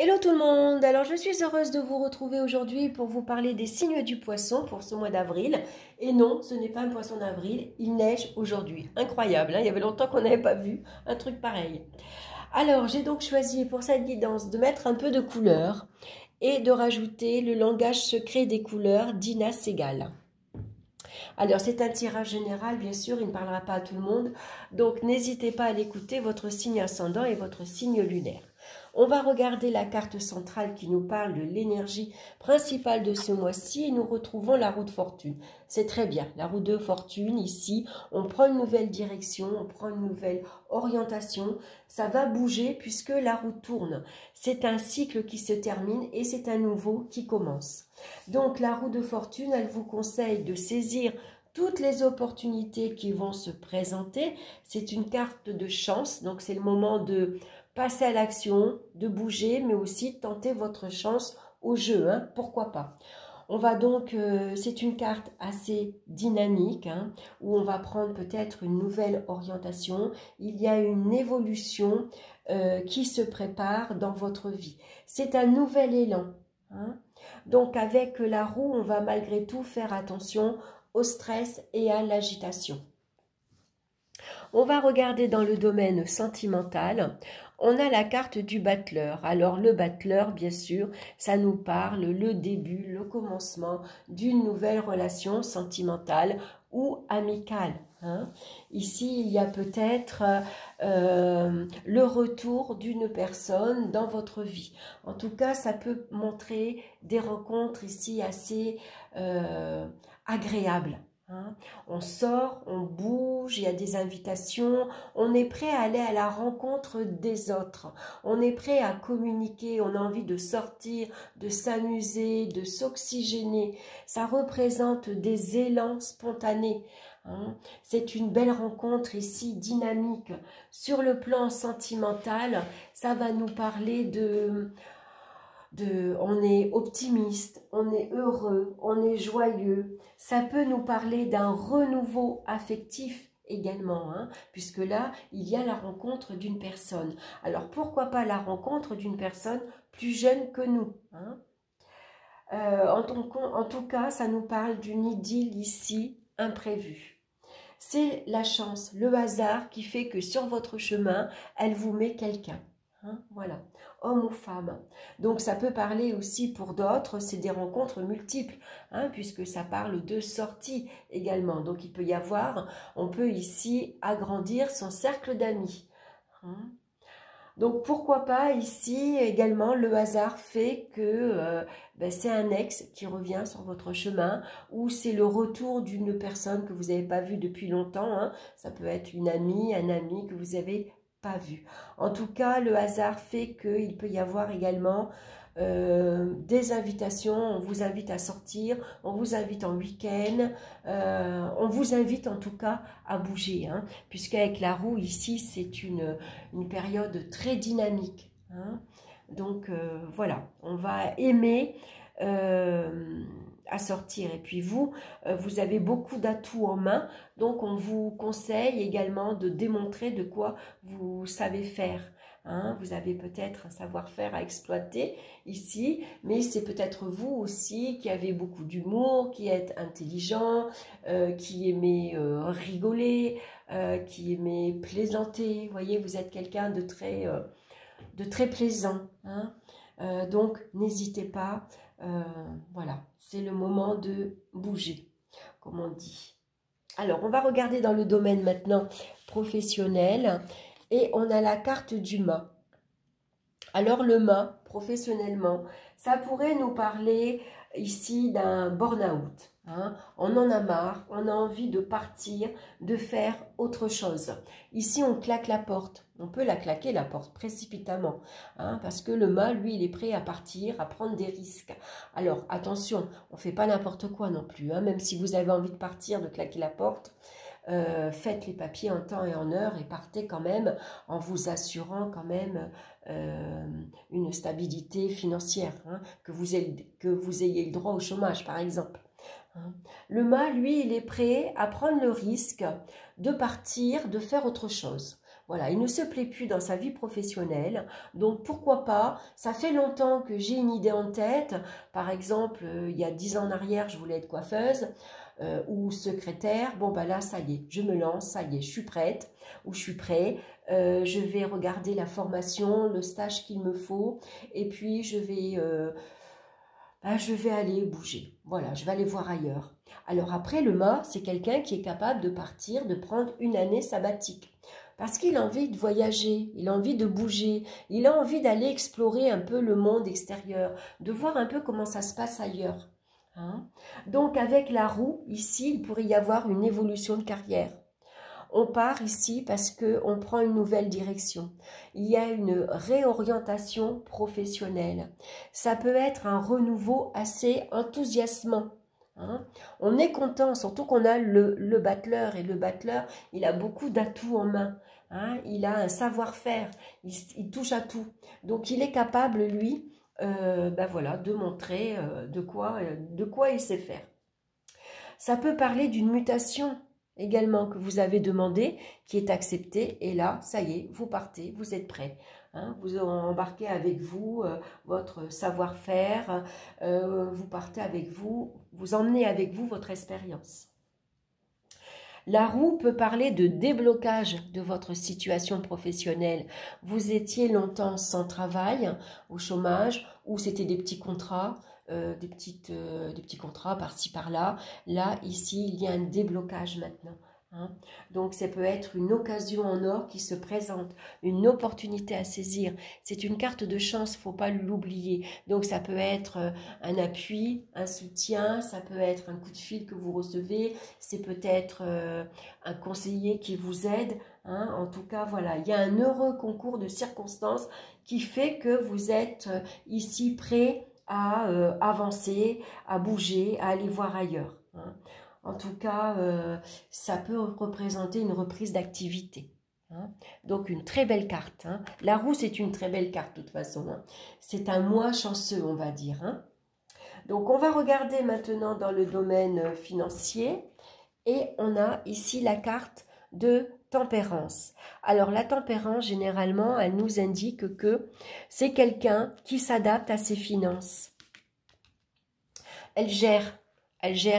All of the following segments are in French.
Hello tout le monde, alors je suis heureuse de vous retrouver aujourd'hui pour vous parler des signes du poisson pour ce mois d'avril. Et non, ce n'est pas un poisson d'avril, il neige aujourd'hui. Incroyable, hein, il y avait longtemps qu'on n'avait pas vu un truc pareil. Alors j'ai donc choisi pour cette guidance de mettre un peu de couleur et de rajouter le langage secret des couleurs d'Ina Segal. Alors c'est un tirage général, bien sûr, il ne parlera pas à tout le monde, donc n'hésitez pas à l'écouter, votre signe ascendant et votre signe lunaire. On va regarder la carte centrale qui nous parle de l'énergie principale de ce mois-ci et nous retrouvons la roue de fortune. C'est très bien, la roue de fortune ici, on prend une nouvelle direction, on prend une nouvelle orientation, ça va bouger puisque la roue tourne. C'est un cycle qui se termine et c'est un nouveau qui commence. Donc la roue de fortune, elle vous conseille de saisir toutes les opportunités qui vont se présenter. C'est une carte de chance, donc c'est le moment de passer à l'action, de bouger, mais aussi de tenter votre chance au jeu, hein, pourquoi pas. On va donc, c'est une carte assez dynamique, hein, où on va prendre peut-être une nouvelle orientation. Il y a une évolution qui se prépare dans votre vie. C'est un nouvel élan, hein. Donc avec la roue, on va malgré tout faire attention au stress et à l'agitation. On va regarder dans le domaine sentimental. On a la carte du battleur. Alors le battleur, bien sûr, ça nous parle le début, le commencement d'une nouvelle relation sentimentale ou amicale, hein. Ici, il y a peut-être le retour d'une personne dans votre vie. En tout cas, ça peut montrer des rencontres ici assez agréables. On sort, on bouge, il y a des invitations, on est prêt à aller à la rencontre des autres, on est prêt à communiquer, on a envie de sortir, de s'amuser, de s'oxygéner. Ça représente des élans spontanés. C'est une belle rencontre ici, dynamique. Sur le plan sentimental, ça va nous parler on est optimiste, on est heureux, on est joyeux. Ça peut nous parler d'un renouveau affectif également, hein, puisque là, il y a la rencontre d'une personne. Alors, pourquoi pas la rencontre d'une personne plus jeune que nous, hein. En tout cas, ça nous parle d'une idylle ici, imprévue. C'est la chance, le hasard qui fait que sur votre chemin, elle vous met quelqu'un. Voilà, homme ou femme. Donc ça peut parler aussi pour d'autres, c'est des rencontres multiples, hein, puisque ça parle de sortie également. Donc il peut y avoir, on peut ici agrandir son cercle d'amis. Donc pourquoi pas ici également le hasard fait que c'est un ex qui revient sur votre chemin ou c'est le retour d'une personne que vous n'avez pas vue depuis longtemps, hein. Ça peut être une amie, un ami que vous avez pas vu. En tout cas, le hasard fait qu'il peut y avoir également des invitations. On vous invite à sortir, on vous invite en week-end, on vous invite en tout cas à bouger, hein, puisqu'avec la roue ici, c'est une période très dynamique, hein. Donc voilà, on va aimer à sortir. Et puis vous, vous avez beaucoup d'atouts en main, donc on vous conseille également de démontrer de quoi vous savez faire, hein. Vous avez peut-être un savoir-faire à exploiter ici, mais c'est peut-être vous aussi qui avez beaucoup d'humour, qui êtes intelligent, qui aimez rigoler, qui aimez plaisanter. Vous voyez, vous êtes quelqu'un de très plaisant, hein. Donc n'hésitez pas. Voilà, c'est le moment de bouger, comme on dit. Alors, on va regarder dans le domaine maintenant professionnel et on a la carte du mât. Alors, le mât, professionnellement, ça pourrait nous parler ici d'un burn-out, hein. On en a marre, on a envie de partir, de faire autre chose. Ici, on claque la porte. On peut la claquer, la porte, précipitamment, hein, parce que le mât, lui, il est prêt à partir, à prendre des risques. Alors, attention, on ne fait pas n'importe quoi non plus, hein, même si vous avez envie de partir, de claquer la porte, faites les papiers en temps et en heure et partez quand même en vous assurant quand même une stabilité financière, hein, que vous ayez le droit au chômage, par exemple. Le mât, lui, il est prêt à prendre le risque de partir, de faire autre chose. Voilà, il ne se plaît plus dans sa vie professionnelle. Donc, pourquoi pas? Ça fait longtemps que j'ai une idée en tête. Par exemple, il y a 10 ans en arrière, je voulais être coiffeuse ou secrétaire. Bon, bah là, ça y est, je me lance, ça y est, je suis prête ou je suis prêt. Je vais regarder la formation, le stage qu'il me faut. Et puis, je vais aller bouger. Voilà, je vais aller voir ailleurs. Alors après, le mât, c'est quelqu'un qui est capable de partir, de prendre une année sabbatique. Parce qu'il a envie de voyager, il a envie de bouger, il a envie d'aller explorer un peu le monde extérieur, de voir un peu comment ça se passe ailleurs. Hein? Donc avec la roue, ici, il pourrait y avoir une évolution de carrière. On part ici parce qu'on prend une nouvelle direction. Il y a une réorientation professionnelle. Ça peut être un renouveau assez enthousiasmant. Hein. On est content, surtout qu'on a le battleur. Et le battleur, il a beaucoup d'atouts en main. Hein. Il a un savoir-faire. Il touche à tout. Donc, il est capable, lui, voilà, de montrer de quoi il sait faire. Ça peut parler d'une mutation également que vous avez demandé, qui est acceptée, et là, ça y est, vous partez, vous êtes prêt. Hein, vous embarquez avec vous votre savoir-faire, vous partez avec vous, vous emmenez avec vous votre expérience. La roue peut parler de déblocage de votre situation professionnelle. Vous étiez longtemps sans travail, au chômage, ou c'était des petits contrats, des petits contrats par-ci par-là. Là, ici, il y a un déblocage maintenant. Hein. Donc, ça peut être une occasion en or qui se présente, une opportunité à saisir. C'est une carte de chance, il ne faut pas l'oublier. Donc, ça peut être un appui, un soutien, ça peut être un coup de fil que vous recevez, c'est peut-être un conseiller qui vous aide. Hein. En tout cas, voilà, il y a un heureux concours de circonstances qui fait que vous êtes ici prêt à avancer, à bouger, à aller voir ailleurs. Hein. En tout cas, ça peut représenter une reprise d'activité. Hein. Donc, une très belle carte. Hein. La roue, c'est une très belle carte de toute façon. Hein. C'est un mois chanceux, on va dire. Hein. Donc, on va regarder maintenant dans le domaine financier. Et on a ici la carte de tempérance. Alors, la tempérance, généralement, elle nous indique que c'est quelqu'un qui s'adapte à ses finances. Elle gère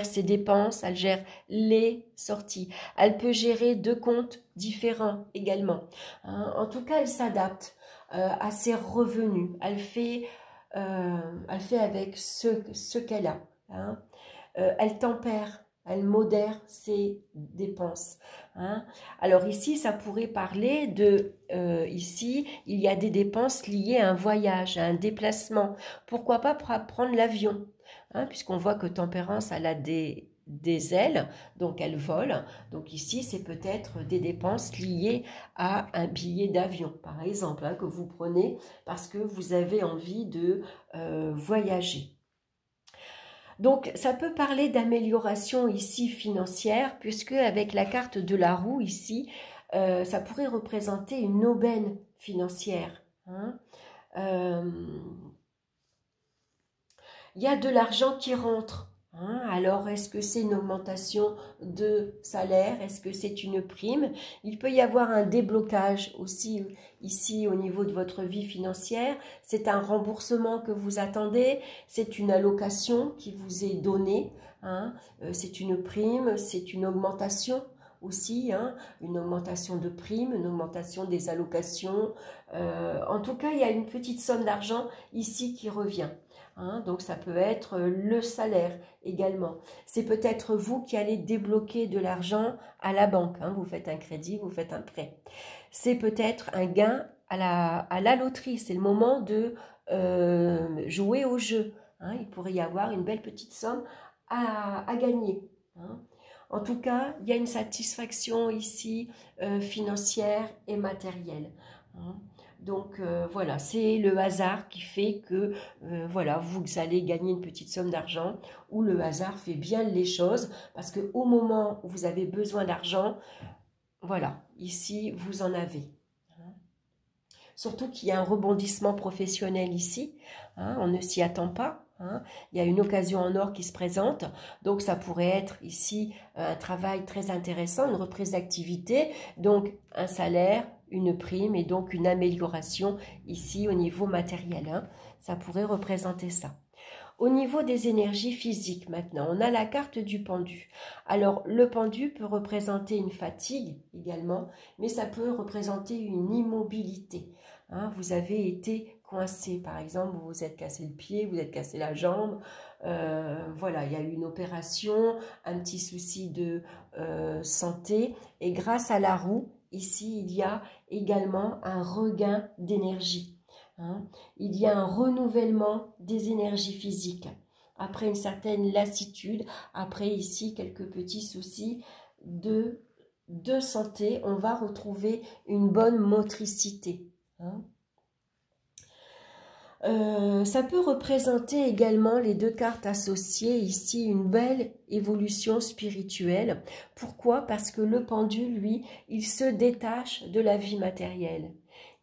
ses dépenses, elle gère les sorties. Elle peut gérer 2 comptes différents également. Hein, en tout cas, elle s'adapte à ses revenus. Elle fait avec ce qu'elle a. Hein. Elle tempère, elle modère ses dépenses. Hein. Alors ici, ça pourrait parler de, ici, il y a des dépenses liées à un voyage, à un déplacement. Pourquoi pas prendre l'avion? Hein, puisqu'on voit que tempérance, elle a des ailes, donc elle vole. Donc ici, c'est peut-être des dépenses liées à un billet d'avion, par exemple, hein, que vous prenez parce que vous avez envie de voyager. Donc, ça peut parler d'amélioration ici financière, puisque avec la carte de la roue ici, ça pourrait représenter une aubaine financière. Hein. Il y a de l'argent qui rentre. Hein. Alors, est-ce que c'est une augmentation de salaire? Est-ce que c'est une prime? Il peut y avoir un déblocage aussi ici au niveau de votre vie financière. C'est un remboursement que vous attendez. C'est une allocation qui vous est donnée. Hein. C'est une prime, c'est une augmentation aussi, hein, une augmentation de primes, une augmentation des allocations. En tout cas, il y a une petite somme d'argent ici qui revient. Hein, donc ça peut être le salaire également. C'est peut-être vous qui allez débloquer de l'argent à la banque. Hein, vous faites un crédit, vous faites un prêt. C'est peut-être un gain à la loterie. C'est le moment de jouer au jeu. Hein, il pourrait y avoir une belle petite somme à gagner. Hein. En tout cas, il y a une satisfaction ici financière et matérielle. Hein. Donc voilà, c'est le hasard qui fait que voilà, vous allez gagner une petite somme d'argent, ou le hasard fait bien les choses, parce qu'au moment où vous avez besoin d'argent, voilà, ici vous en avez. Surtout qu'il y a un rebondissement professionnel ici, hein, on ne s'y attend pas. Hein. Il y a une occasion en or qui se présente, donc ça pourrait être ici un travail très intéressant, une reprise d'activité, donc un salaire, une prime et donc une amélioration ici au niveau matériel, hein. Ça pourrait représenter ça. Au niveau des énergies physiques maintenant, on a la carte du pendu. Alors le pendu peut représenter une fatigue également, mais ça peut représenter une immobilité, hein. Vous avez été coincé, par exemple, vous vous êtes cassé le pied, vous êtes cassé la jambe, voilà, il y a eu une opération, un petit souci de santé, et grâce à la roue, ici il y a également un regain d'énergie. Hein. Il y a un renouvellement des énergies physiques. Après une certaine lassitude, après ici quelques petits soucis de santé, on va retrouver une bonne motricité. Hein. Ça peut représenter également les deux cartes associées ici une belle évolution spirituelle. Pourquoi? Parce que le pendu, lui, il se détache de la vie matérielle.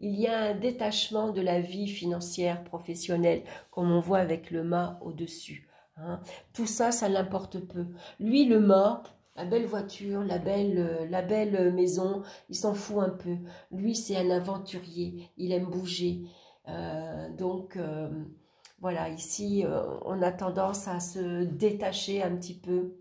Il y a un détachement de la vie financière, professionnelle, comme on voit avec le mât au-dessus. Hein. Tout ça, ça l'importe peu. Lui, le mât, la belle voiture, la belle maison, il s'en fout un peu. Lui, c'est un aventurier, il aime bouger. Voilà, ici, on a tendance à se détacher un petit peu.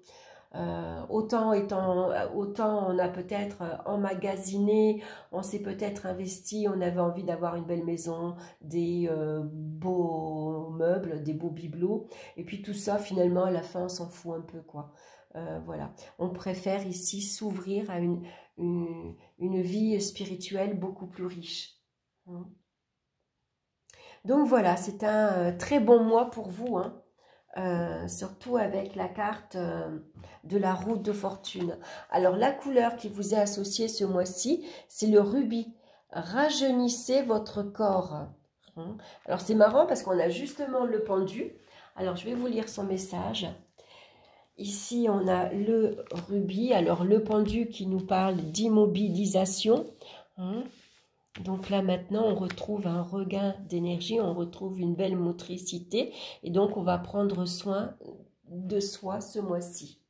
Autant on a peut-être emmagasiné, on s'est peut-être investi, on avait envie d'avoir une belle maison, des beaux meubles, des beaux bibelots, et puis tout ça, finalement, à la fin, on s'en fout un peu, quoi. Voilà, on préfère ici s'ouvrir à une vie spirituelle beaucoup plus riche. Donc voilà, c'est un très bon mois pour vous, hein. Surtout avec la carte de la roue de fortune. Alors la couleur qui vous est associée ce mois-ci, c'est le rubis. Rajeunissez votre corps. Hein. Alors c'est marrant parce qu'on a justement le pendu. Alors je vais vous lire son message. Ici on a le rubis, alors le pendu qui nous parle d'immobilisation. Hein. Donc là maintenant on retrouve un regain d'énergie, on retrouve une belle motricité et donc on va prendre soin de soi ce mois-ci.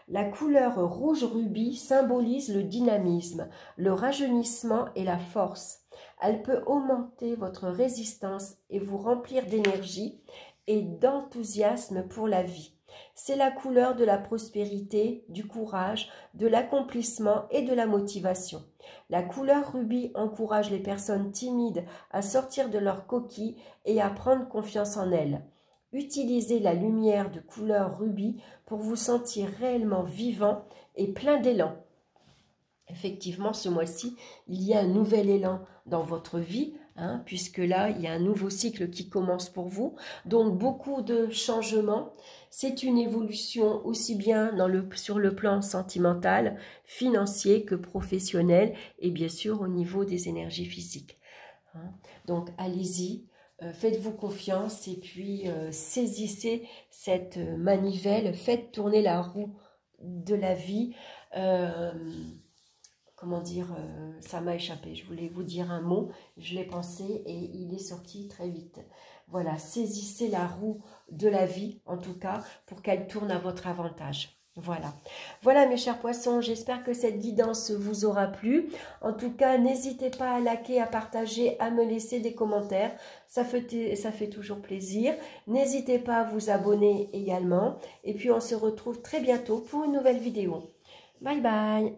La couleur rouge rubis symbolise le dynamisme, le rajeunissement et la force. Elle peut augmenter votre résistance et vous remplir d'énergie et d'enthousiasme pour la vie. C'est la couleur de la prospérité, du courage, de l'accomplissement et de la motivation. La couleur rubis encourage les personnes timides à sortir de leur coquille et à prendre confiance en elles. Utilisez la lumière de couleur rubis pour vous sentir réellement vivant et plein d'élan. Effectivement, ce mois-ci, il y a un nouvel élan dans votre vie, hein, puisque là, il y a un nouveau cycle qui commence pour vous. Donc, beaucoup de changements. C'est une évolution aussi bien sur le plan sentimental, financier que professionnel et bien sûr au niveau des énergies physiques. Hein. Donc, allez-y. Faites-vous confiance et puis saisissez cette manivelle, faites tourner la roue de la vie. Comment dire, ça m'a échappé, je voulais vous dire un mot, je l'ai pensé et il est sorti très vite. Voilà, saisissez la roue de la vie, en tout cas, pour qu'elle tourne à votre avantage. Voilà. Voilà mes chers poissons, j'espère que cette guidance vous aura plu. En tout cas, n'hésitez pas à liker, à partager, à me laisser des commentaires. Ça fait toujours plaisir. N'hésitez pas à vous abonner également. Et puis on se retrouve très bientôt pour une nouvelle vidéo. Bye bye.